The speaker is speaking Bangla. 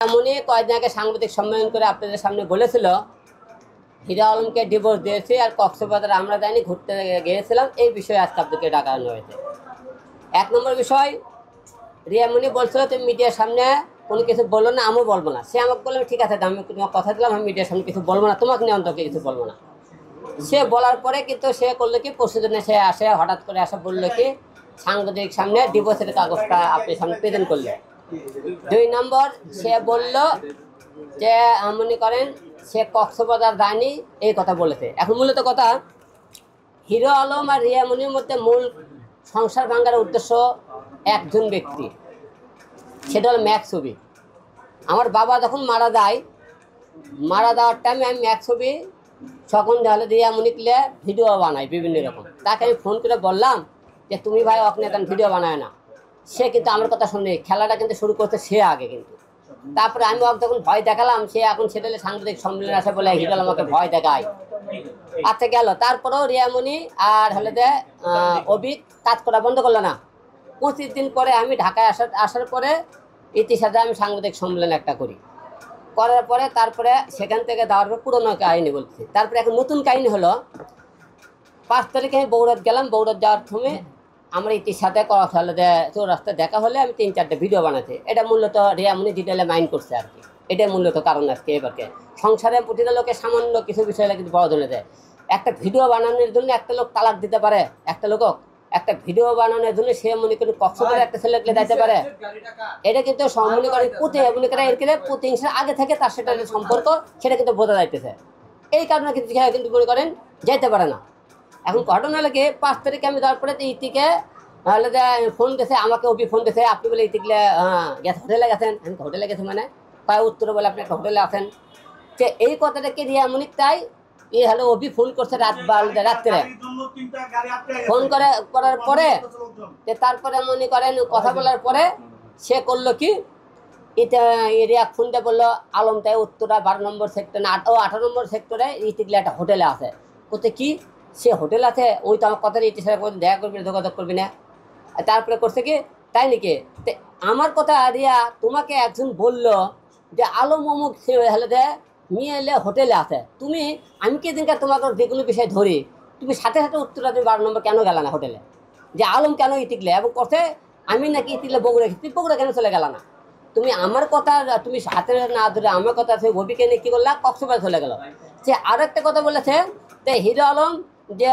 এমনই কয়েকদিন আগে সাংবাদিক সম্মেলন করে আপনাদের সামনে বলেছিল হিরো আলমকে ডিভোর্স দিয়েছে আর কক্সবাজার আমরা যাইনি, ঘুরতে গিয়েছিলাম। এই বিষয়ে আজকে আপনাদেরকে ডাকানো হয়েছে। এক নম্বর বিষয়, রিয়ামণি বলছিল তুমি মিডিয়ার সামনে কোনো কিছু বললো না, আমিও বলবো না। সে আমাকে বললো ঠিক আছে, আমি তোমার কথা দিলাম, আমি মিডিয়ার সামনে কিছু বলবো না, তোমাকে নিয়ে অন্তকে কিছু বলবো না। সে বলার পরে কিন্তু সে করলো কি, পরশুদিনে সে আসে, হঠাৎ করে আসা বললো কি সাংবাদিক সামনে ডিভোর্সের কাগজটা আপনি সামনে প্রেজেন্ট করলে। দুই নম্বর, সে বলল যে মনে করেন সে কক্সবাজার যায়নি, এই কথা বলেছে। এখন মূলত কথা, হিরো আলম আর রিয়ামণির মধ্যে মূল সংসার ভাঙার উদ্দেশ্য একজন ব্যক্তি, সেটা হলো ম্যাক্স ছবি। আমার বাবা যখন মারা যায়, মারা যাওয়ার টাইমে আমি ম্যাক্স ছবি তখন তাহলে রিয়ামণিকে ভিডিও বানাই বিভিন্ন রকম। তাকে আমি ফোন করে বললাম যে তুমি ভাই ওখানে এখন ভিডিও বানায় না। সে কিন্তু আমার কথা শুনে খেলাটা কিন্তু শুরু করতে সে আগে কিন্তু। তারপরে আমি ওকে যখন ভয় দেখালাম, সে এখন সেটা সাংবাদিক সম্মেলন আসে বলে হিরো আমাকে ভয় দেখায়। আচ্ছা গেল, তারপরেও রিয়ামণি আর হলে যে অভিক কাজ করা বন্ধ করলো না। 25 দিন পরে আমি ঢাকায় আসার পরে ইতির সাথে আমি সাংবাদিক সম্মেলন একটা করি, করার পরে তারপরে সেখান থেকে যাওয়ার পর পুরোনো কাহিনী বলছি। তারপরে এখন নতুন কাহিনী হলো, 5 তারিখে আমি বৌড়াত গেলাম। বৌড়াত যাওয়ার সময় আমার ইতির সাথে কথা হলো যে চৌরাস্তায় দেখা হলে আমি 3-4টা ভিডিও বানাতে। এটা মূলত রিয়ামণি ডিটেলে মাইন্ড করছে আর কি। এটাই মূলত কারণ আজকে এবারকে সংসারে প্রতিটা লোকে সামান্য কিছু বিষয় কিন্তু বড় ধরে দেয়। একটা ভিডিও বানানোর জন্য একটা লোক তালাক দিতে পারে, একটা লোক একটা ভিডিও বানানোর জন্য সে মনে করেন কক্সবাজারে একটা ছেলেকে দিতে পারে। এটা কিন্তু মনে করেন মনে করে এর প্রতিহিংসার আগে থেকে তার সেটা সম্পর্ক, সেটা কিন্তু বোঝা যাইতেছে। এই কারণে কিন্তু মনে করেন যেতে পারে না। এখন ঘটনা লাগে 5 তারিখে আমি যাওয়ার পরে ইতিকে তাহলে যে ফোন দিয়েছে আমাকে, অভি ফোন দিয়েছে আপনি বলে ইতিকলে গেছে হোটেলে গেছেন। আমি হোটেলে গেছি মানে কয় উত্তরে বলে আপনি একটা হোটেলে আছেন। যে এই কথাটাকে রিয়ামণি তাই হলো অভি ফোন করছে রাত্রে ফোন করার পরে তারপরে মনে করেন কথা বলার পরে সে করলো কি, এটা এরিয়া ফোনটা বললো আলমটাই উত্তরা 12 নম্বর সেক্টরে না 18 নম্বর সেক্টরে ইতিকলে একটা হোটেলে আছে। কোথায় কি সে হোটেল আছে, ওই তো আমার কথা ইতি সাথে দেখা করবি না, যোগাযোগ করবি না। তারপরে করছে কি তাই নাকি, আমার কথা রিয়া তোমাকে একজন বললো যে আলম অমুক সে হলে যে নিয়ে এলে হোটেলে আছে, তুমি আমি কি দিনকার তোমাকে যে কোনো বিষয় ধরি, তুমি সাথে সাথে উত্তরা তুমি 12 নম্বর কেন গেলা না হোটেলে, যে আলম কেন ইতিকলে এবং করছে আমি নাকি ইতিকলে বগুড়া গেছি, তুই বগুড়া কেন চলে গেলা না। তুমি আমার কথা তুমি হাতে না ধরে আমার কথা আছে অভিকে নিয়ে কী করলা, কক্সবাজার চলে গেল। সে আরো একটা কথা বলেছে যে হিরো আলম যে